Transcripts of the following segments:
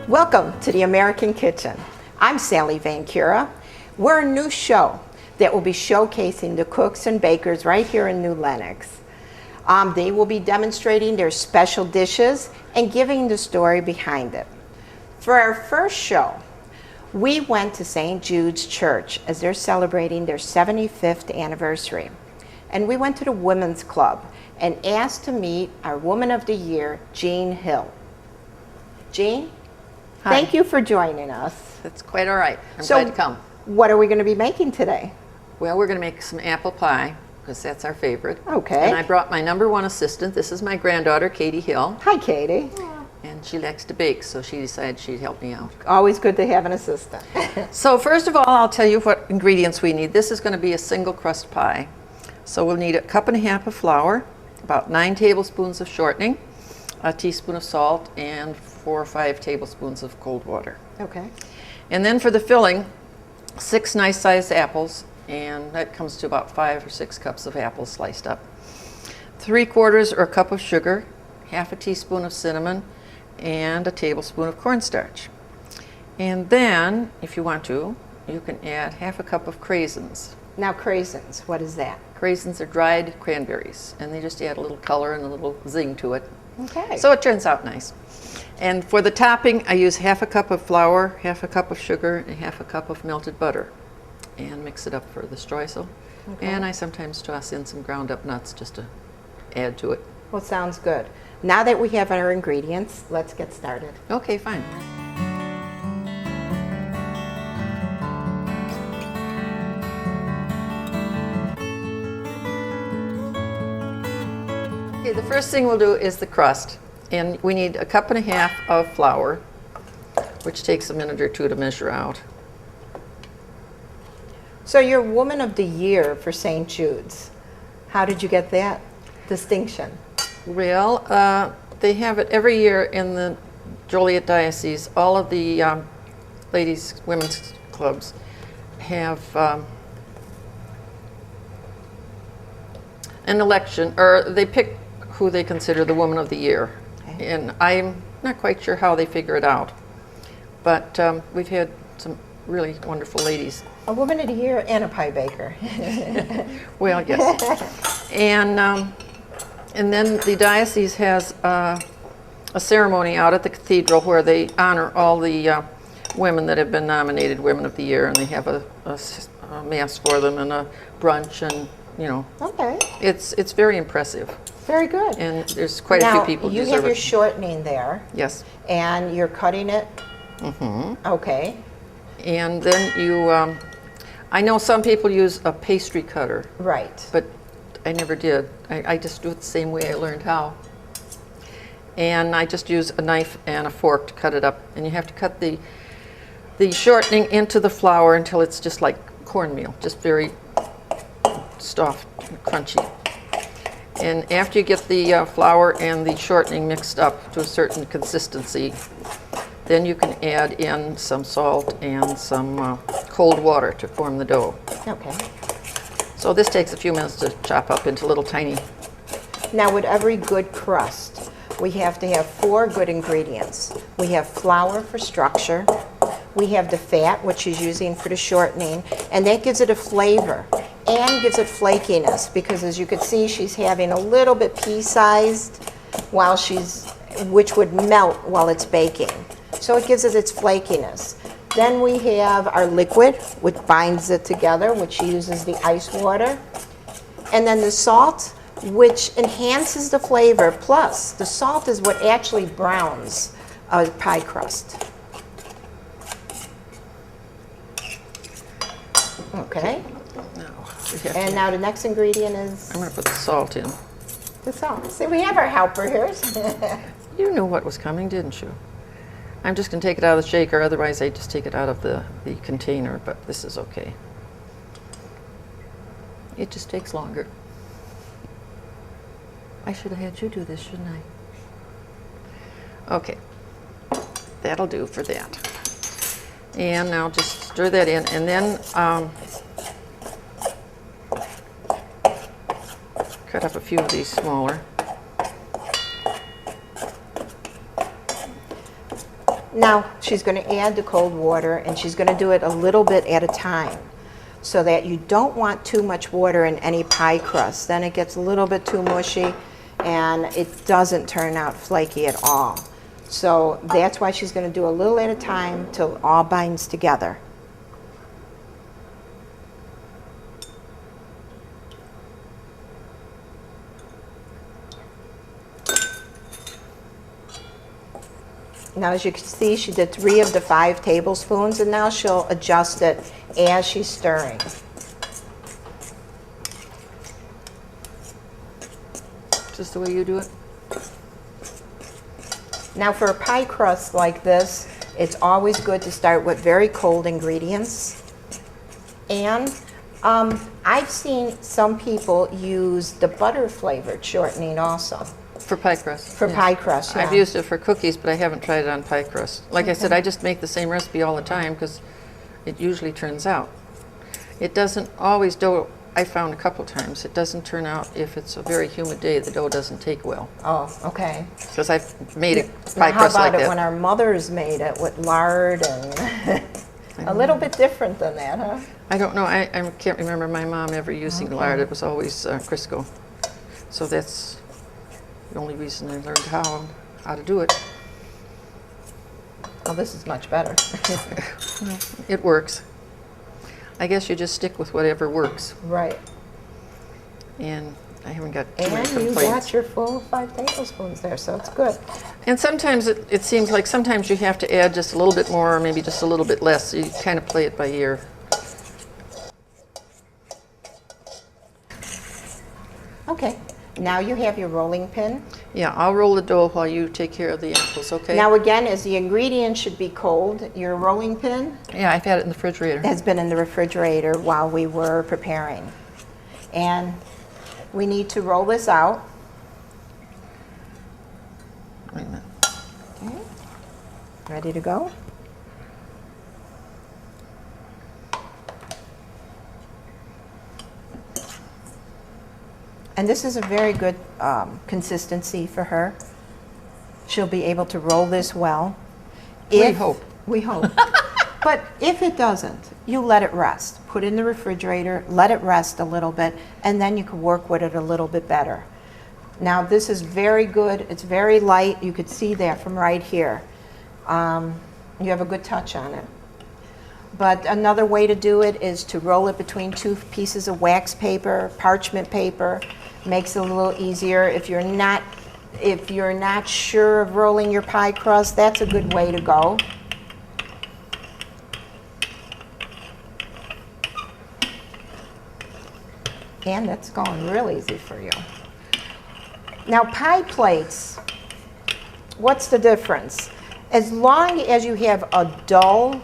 Welcome to the American Kitchen. I'm Sally Vancura. We're a new show that will be showcasing the cooks and bakers right here in New Lenox. They will be demonstrating their special dishes and giving the story behind it. For our first show, we went to St. Jude's Church as they're celebrating their 75th anniversary. And we went to the Women's Club and asked to meet our Woman of the Year, Jean Hill. Jean? Hi. Thank you for joining us. That's quite all right. I'm glad to come. What are we going to be making today? Well, we're going to make some apple pie because that's our favorite. Okay. And I brought my #1 assistant. This is my granddaughter, Katie Hill. Hi, Katie. And she likes to bake, so she decided she'd help me out. Always good to have an assistant. So first of all, I'll tell you what ingredients we need. This is going to be a single crust pie. So we'll need 1.5 cups of flour, about 9 tablespoons of shortening, a teaspoon of salt, and 4 or 5 tablespoons of cold water. Okay. And then for the filling, 6 nice sized apples, and that comes to about 5 or 6 cups of apples sliced up. 3/4 or a cup of sugar, 1/2 teaspoon of cinnamon, and a tablespoon of cornstarch. And then, if you want to, you can add 1/2 cup of craisins. Now craisins, what is that? Craisins are dried cranberries, and they just add a little color and a little zing to it. Okay. So it turns out nice. And for the topping, I use 1/2 cup of flour, 1/2 cup of sugar, and 1/2 cup of melted butter, and mix it up for the streusel. Okay. And I sometimes toss in some ground up nuts just to add to it. Well, sounds good. Now that we have our ingredients, let's get started. Okay, fine. Okay, the first thing we'll do is the crust. And we need 1.5 cups of flour, which takes a minute or two to measure out. So you're Woman of the Year for St. Jude's. How did you get that distinction? Well, they have it every year in the Joliet Diocese. All of the ladies' women's clubs have an election, or they pick who they consider the Woman of the Year. Okay. And I'm not quite sure how they figure it out, but we've had some really wonderful ladies. A Woman of the Year and a pie baker. Well, yes. And then the diocese has a ceremony out at the cathedral where they honor all the women that have been nominated Women of the Year, and they have a mass for them and a brunch, and you know. Okay. It's very impressive. Very good. And there's quite a few people who you deserve have your it. shortening there. Yes. And you're cutting it? Mm-hmm. Okay. And then you, I know some people use a pastry cutter. Right. But I never did. I just do it the same way I learned how. And I just use a knife and a fork to cut it up. And you have to cut the shortening into the flour until it's just like cornmeal, just very soft and crunchy. And after you get the flour and the shortening mixed up to a certain consistency, then you can add in some salt and some cold water to form the dough. Okay. So this takes a few minutes to chop up into little tiny. Now, with every good crust, we have to have 4 good ingredients. We have flour for structure, we have the fat, which she's using for the shortening, and that gives it a flavor and gives it flakiness, because as you can see, she's having a little bit pea-sized which would melt while it's baking. So it gives it its flakiness. Then we have our liquid, which binds it together, which uses the ice water. And then the salt, which enhances the flavor, plus the salt is what actually browns a pie crust. Okay. And now the next ingredient is? I'm going to put the salt in. The salt. See, we have our helper here. You knew what was coming, didn't you? I'm just going to take it out of the shaker, otherwise I just take it out of the container, but this is okay. It just takes longer. I should have had you do this, shouldn't I? Okay, that'll do for that. And now just stir that in, and then cut up a few of these smaller. Now, she's going to add the cold water, and she's going to do it a little bit at a time, so that you don't want too much water in any pie crust. Then it gets a little bit too mushy, and it doesn't turn out flaky at all. So that's why she's going to do a little at a time till it all binds together. Now, as you can see, she did 3 of the 5 tablespoons, and now she'll adjust it as she's stirring. Just the way you do it? Now, for a pie crust like this, it's always good to start with very cold ingredients. And I've seen some people use the butter-flavored shortening also. For pie crust. For pie crust, yeah. I've used it for cookies, but I haven't tried it on pie crust. Like I said, I just make the same recipe all the time because it usually turns out. It doesn't always dough. I found a couple times it doesn't turn out if it's a very humid day. The dough doesn't take well. Oh, okay. Because I've made a Now, pie how crust about like it that. when our mothers made it with lard and a little bit different than that, huh? I don't know. I can't remember my mom ever using lard. It was always Crisco. So that's the only reason I learned how to do it. Well, this is much better. It works. I guess you just stick with whatever works. Right. And I haven't got too many And you complaints. got your full 5 tablespoons there, so it's good. And sometimes it seems like sometimes you have to add just a little bit more or maybe just a little bit less. So you kind of play it by ear. Okay. Now you have your rolling pin. Yeah, I'll roll the dough while you take care of the apples, okay? Now again, as the ingredients should be cold, your rolling pin Yeah, I've had it in the refrigerator. has been in the refrigerator while we were preparing. And we need to roll this out. Wait a minute. Okay. Ready to go? And this is a very good consistency for her. She'll be able to roll this well. We hope. We hope. But if it doesn't, you let it rest. Put it in the refrigerator, let it rest a little bit, and then you can work with it a little bit better. Now this is very good. It's very light. You could see that from right here. You have a good touch on it. But another way to do it is to roll it between 2 pieces of wax paper, parchment paper. Makes it a little easier. If you're not sure of rolling your pie crust, that's a good way to go. And that's going real easy for you. Now pie plates, what's the difference? As long as you have a dull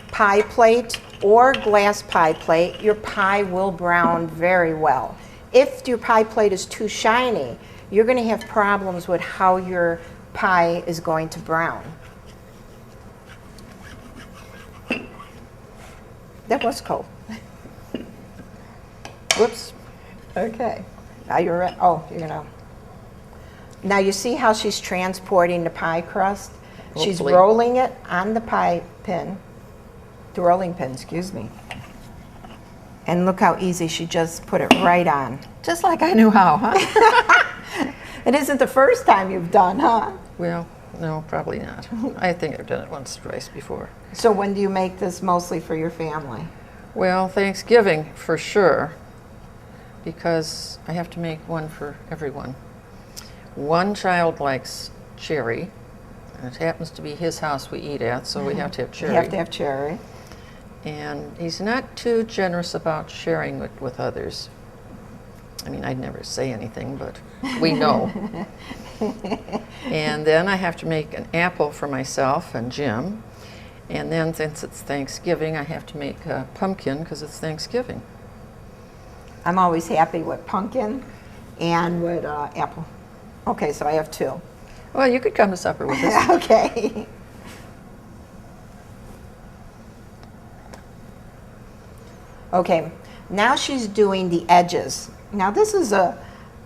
pie plate or glass pie plate, your pie will brown very well. If your pie plate is too shiny, you're going to have problems with how your pie is going to brown. That was cold. Whoops. Okay. Now you're ready. Oh, you're gonna. Now you see how she's transporting the pie crust? She's Hopefully. rolling it on the pie pin, the rolling pin, excuse me. And look how easy she just put it right on. Just like I knew how, huh? It isn't the first time you've done, huh? Well, no, probably not. I think I've done it once or twice before. So when do you make this mostly for your family? Well, Thanksgiving for sure, because I have to make one for everyone. One child likes cherry, and it happens to be his house we eat at, so we have to have cherry. You have to have cherry. And he's not too generous about sharing it with others. I mean, I'd never say anything, but we know. And then I have to make an apple for myself and Jim. And then since it's Thanksgiving, I have to make a pumpkin because it's Thanksgiving. I'm always happy with pumpkin and with apple. Okay, so I have 2. Well, you could come to supper with us. Okay. Okay, now she's doing the edges. Now this is a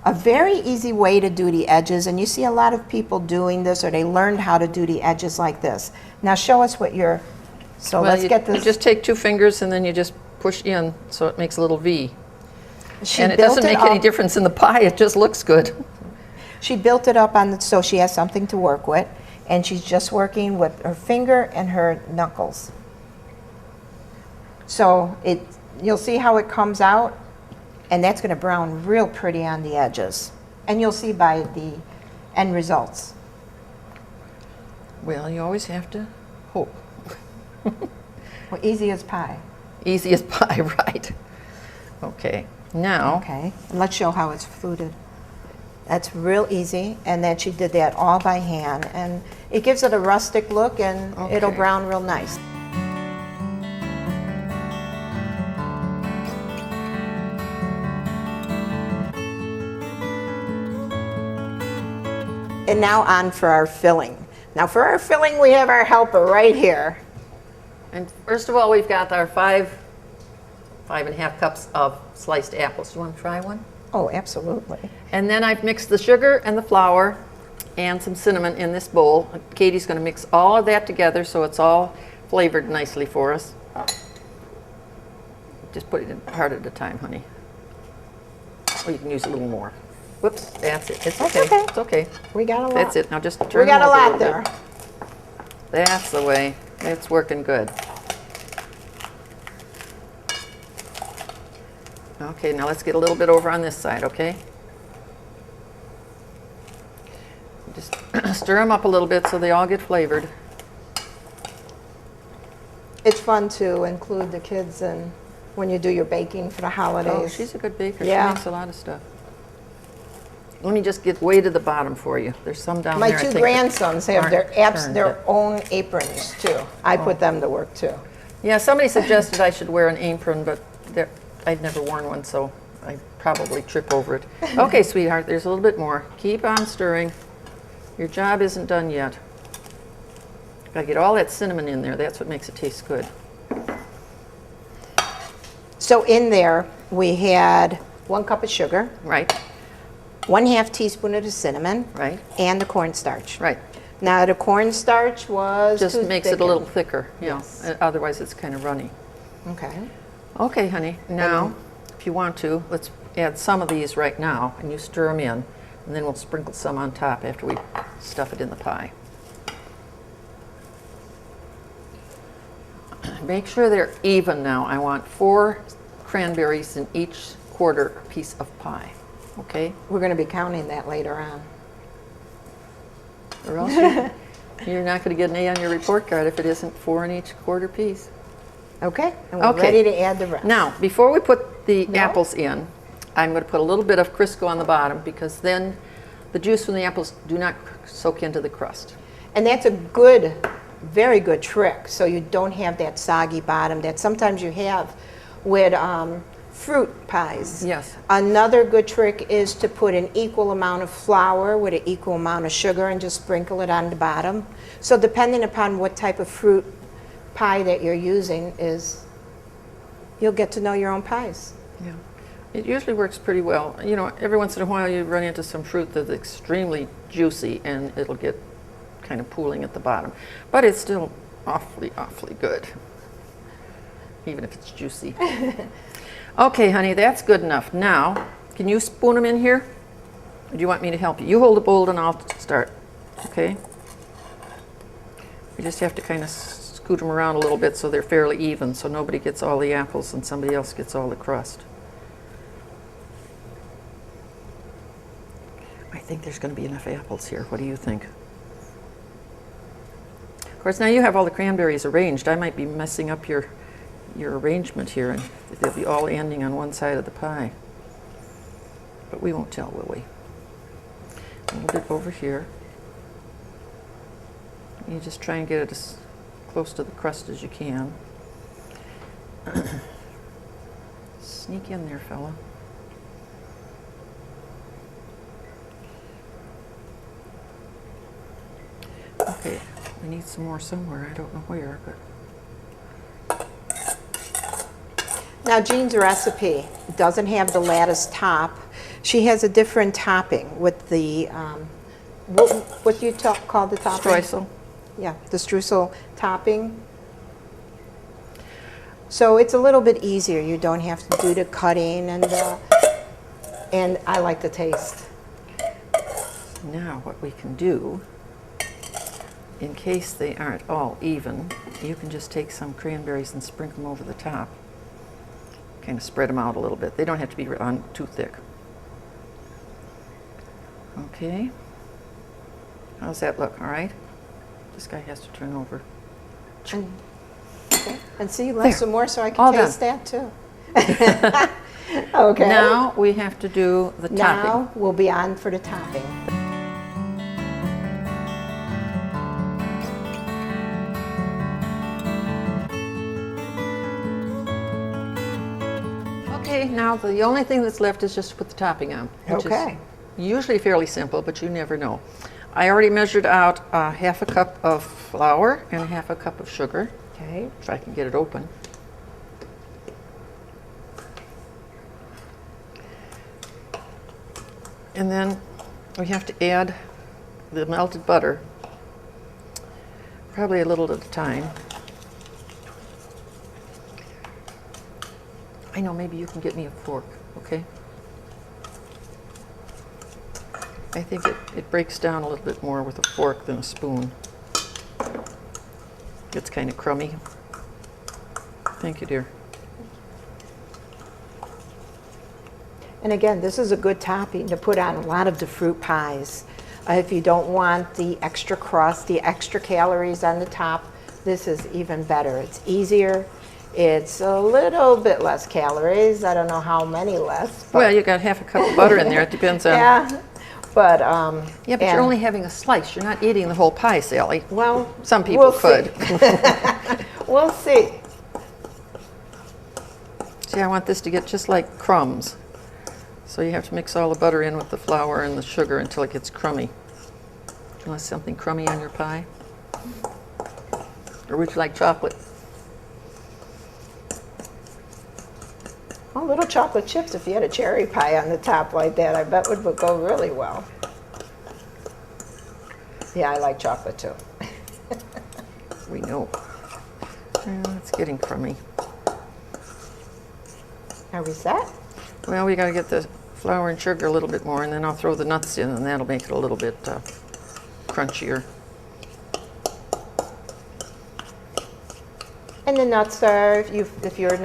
A very easy way to do the edges, and you see a lot of people doing this, or they learned how to do the edges like this. Now show us what you're, so Well, let's get this. You just take 2 fingers and then you just push in so it makes a little V. She And it built doesn't make any up- difference in the pie, it just looks good. She built it up on the, so she has something to work with, and she's just working with her finger and her knuckles. So you'll see how it comes out, and that's going to brown real pretty on the edges. And you'll see by the end results. Well, you always have to hope. Well, easy as pie. Easy as pie, right. Okay, now, Okay, and let's show how it's fluted. That's real easy, and then she did that all by hand, and it gives it a rustic look, and it'll Okay. brown real nice. And now on for our filling. Now for our filling, we have our helper right here. and first of all, we've got our 5.5 cups of sliced apples. Do you want to try one? Oh, absolutely. And then I've mixed the sugar and the flour and some cinnamon in this bowl. Katie's going to mix all of that together so it's all flavored nicely for us. Just put it in part at a time, honey. Or you can use a little more. Whoops, that's it. It's That's okay. okay. It's okay. We got a lot. That's it. Now just turn We got them a over lot little there. bit. That's the way. It's working good. Okay, now let's get a little bit over on this side, okay? Just stir them up a little bit so they all get flavored. It's fun to include the kids in when you do your baking for the holidays. Oh, she's a good baker. Yeah. She makes a lot of stuff. Let me just get way to the bottom for you. There's some down My there. I two think, that grandsons have aren't turned, their but- own aprons too. I put them to work too. Yeah, somebody suggested I should wear an apron, but I'd never worn one, so I probably trip over it. Okay, sweetheart, there's a little bit more. Keep on stirring. Your job isn't done yet. Gotta get all that cinnamon in there. That's what makes it taste good. So in there we had 1 cup of sugar, Right, 1/2 teaspoon of the cinnamon, right, and the cornstarch. right. Now the cornstarch was Just too makes it a thickened. little thicker, you know. Yes. Otherwise it's kind of runny. Okay. Okay, honey, now, if you want to, let's add some of these right now, and you stir them in, and then we'll sprinkle some on top after we stuff it in the pie. Make sure they're even now. I want 4 cranberries in each quarter piece of pie, okay? We're going to be counting that later on. Or else you're not going to get an A on your report card if it isn't 4 in each quarter piece. Okay, and we're Okay. ready to add the rest. Now, before we put the No? apples in, I'm going to put a little bit of Crisco on the bottom because then the juice from the apples do not soak into the crust. And that's a good, very good trick, so you don't have that soggy bottom that sometimes you have with fruit pies. Yes. Another good trick is to put an equal amount of flour with an equal amount of sugar and just sprinkle it on the bottom. So depending upon what type of fruit pie that you're using you'll get to know your own pies. Yeah. It usually works pretty well. You know, every once in a while you run into some fruit that's extremely juicy and it'll get kind of pooling at the bottom. But it's still awfully, awfully good, even if it's juicy. Okay, honey, that's good enough. Now, can you spoon them in here? Or do you want me to help you? You hold the bowl and I'll start, okay? You just have to kind of scoot them around a little bit so they're fairly even, so nobody gets all the apples and somebody else gets all the crust. I think there's going to be enough apples here. What do you think? Of course, now you have all the cranberries arranged. I might be messing up your arrangement here, and they'll be all ending on one side of the pie. But we won't tell, will we? A little bit over here. You just try and get it as close to the crust as you can. Sneak in there, fella. Okay, we need some more somewhere. I don't know where, but Now Jean's recipe doesn't have the lattice top. She has a different topping with the, what do you call the topping? Streusel. Yeah, the streusel topping. So it's a little bit easier. You don't have to do the cutting and I like the taste. Now what we can do, in case they aren't all even, you can just take some cranberries and sprinkle them over the top. Kind of spread them out a little bit. They don't have to be on too thick. Okay. How's that look? All right? This guy has to turn over. And, okay. And see, left some more so I can All taste done. that too. Okay. Now we have to do the topping. Now we'll be on for the topping. Okay, now the only thing that's left is just to put the topping on. Which Okay. is usually fairly simple, but you never know. I already measured out half a cup of flour and half a cup of sugar. Okay. If I can get it open. And then we have to add the melted butter, probably a little at a time. I know, maybe you can get me a fork, okay? I think it breaks down a little bit more with a fork than a spoon. It's kind of crummy. Thank you, dear. And again, this is a good topping to put on a lot of the fruit pies. If you don't want the extra crust, the extra calories on the top, this is even better. It's easier. It's a little bit less calories. I don't know how many less. But Well, you got half a cup of butter in there. It depends on. yeah, but Yeah, but you're only having a slice. You're not eating the whole pie, Sally. well, Some people we'll could. see. We'll see. See, I want this to get just like crumbs. So you have to mix all the butter in with the flour and the sugar until it gets crummy. Do you want something crummy on your pie? Or would you like chocolate? Oh, little chocolate chips, if you had a cherry pie on the top like that, I bet would go really well. Yeah, I like chocolate too. We know. It's getting crummy. Are we set? Well, we got to get the flour and sugar a little bit more, and then I'll throw the nuts in, and that'll make it a little bit crunchier. And the nuts are, if you're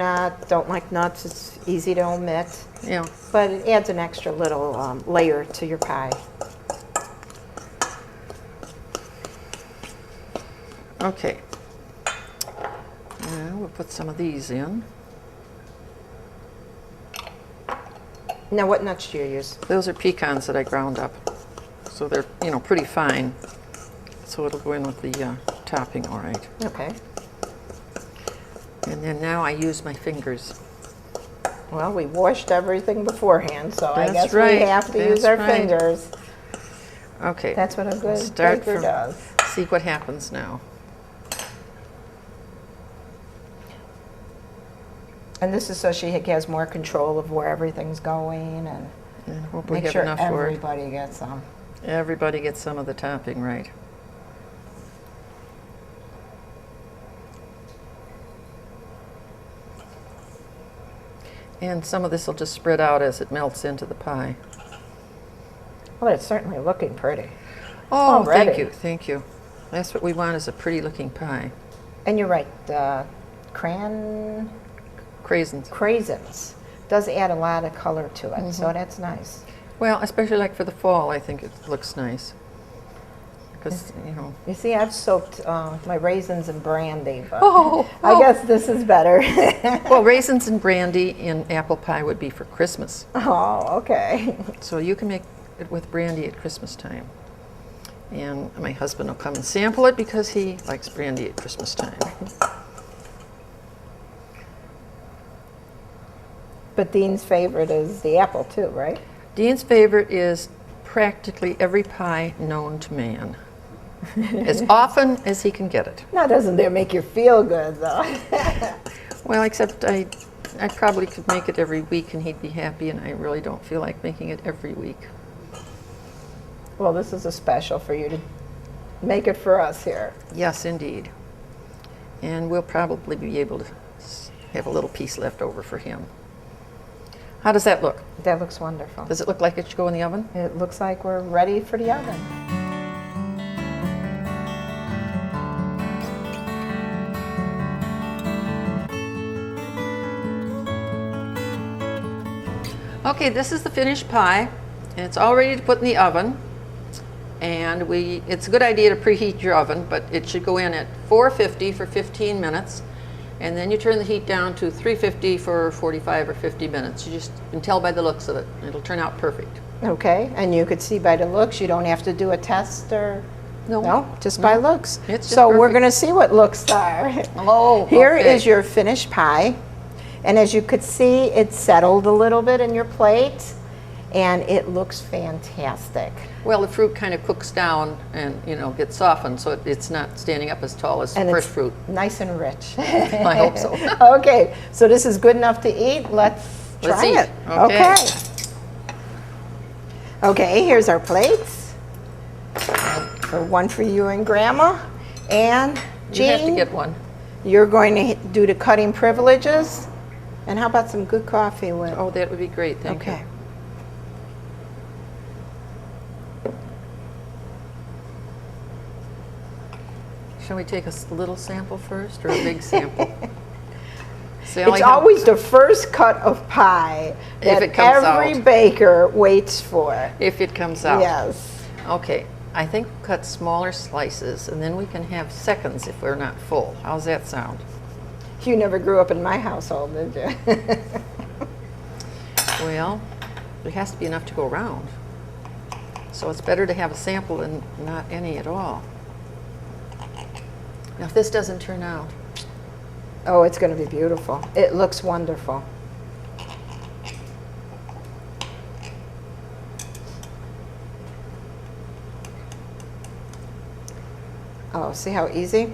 don't like nuts, it's easy to omit. Yeah. But it adds an extra little layer to your pie. Okay. Now we'll put some of these in. Now, what nuts do you use? Those are pecans that I ground up. So they're, pretty fine. So it'll go in with the topping all right. Okay. And then now I use my fingers. Well, we washed everything beforehand, so I That's guess right. we have to use That's our right. fingers. Okay. That's what a good Start baker from- does. See what happens now. And this is so she has more control of where everything's going and And hope we make have sure enough for it. everybody gets some. Everybody gets some of the topping right. And some of this will just spread out as it melts into the pie. Well, it's certainly looking pretty. Oh, Already. thank you, thank you. That's what we want, is a pretty looking pie. And you're right, Craisins. craisins does add a lot of color to it, Mm-hmm. so that's nice. Well, especially like for the fall, I think it looks nice. Because, You see, I've soaked my raisins in brandy, but Oh, I guess this is better. well, raisins and brandy in apple pie would be for Christmas. Oh, okay. So you can make it with brandy at Christmas time. And my husband will come and sample it because he likes brandy at Christmas time. But Dean's favorite is the apple too, right? Dean's favorite is practically every pie known to man, as often as he can get it. Now, doesn't that make you feel good, though? Well, except I I probably could make it every week and he'd be happy, and I really don't feel like making it every week. Well, this is a special for you to make it for us here. Yes, indeed. And we'll probably be able to have a little piece left over for him. How does that look? That looks wonderful. Does it look like it should go in the oven? It looks like we're ready for the oven. Okay, this is the finished pie, and it's all ready to put in the oven. And it's a good idea to preheat your oven, but it should go in at 450 for 15 minutes. And then you turn the heat down to 350 for 45 or 50 minutes. You can tell by the looks of it. It'll turn out perfect. Okay, and you could see by the looks, you don't have to do a test or... No, just by looks. It's just so we're perfect. going to see what looks are. Oh, Here okay. is your finished pie. And as you could see, it settled a little bit in your plate, and it looks fantastic. Well, the fruit kind of cooks down and, gets softened, so it's not standing up as tall as And fresh it's fruit. nice and rich. I hope so. Okay, so this is good enough to eat. Let's try eat. it. Okay. Okay, here's our plates. So one for you and Grandma. And Jean, You have to get one. you're going to do the cutting privileges. And how about some good coffee with? Oh, that would be great. Thank you. Okay. Shall we take a little sample first or a big sample? See, It's always the first cut of pie If that it comes every out. baker waits for. if it comes out. Yes. Okay, I think we'll cut smaller slices, and then we can have seconds if we're not full. How's that sound? You never grew up in my household, did you? Well, it has to be enough to go around. So it's better to have a sample than not any at all. Now, if this doesn't turn out, Oh, it's going to be beautiful. It looks wonderful. Oh, see how easy?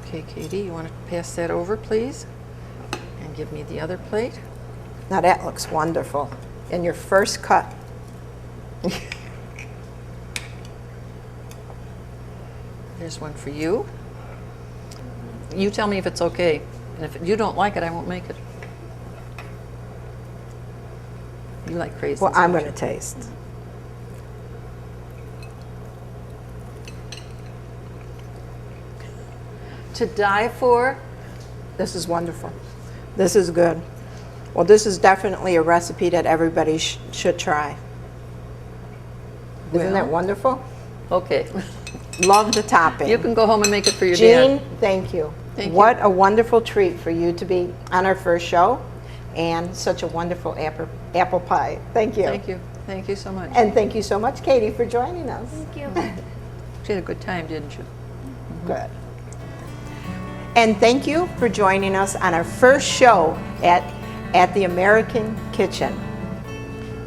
okay, Katie, you want to pass that over, please? And give me the other plate. Now that looks wonderful. And your first cut. There's one for you. You tell me if it's okay. And if you don't like it, I won't make it. You like crazy. Well, I'm going to taste. To die for. This is wonderful. This is good. Well, this is definitely a recipe that everybody should try. Isn't that Well, wonderful? Okay. Love the topping. You can go home and make it for your Jean, dad. thank you. Thank you. What a wonderful treat for you to be on our first show, and such a wonderful apple pie. Thank you. Thank you. Thank you so much. And thank you so much, Katie, for joining us. Thank you. You had a good time, didn't you? Good. And thank you for joining us on our first show at the American Kitchen.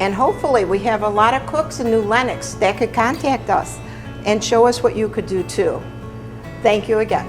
And hopefully we have a lot of cooks in New Lenox that could contact us and show us what you could do too. Thank you again.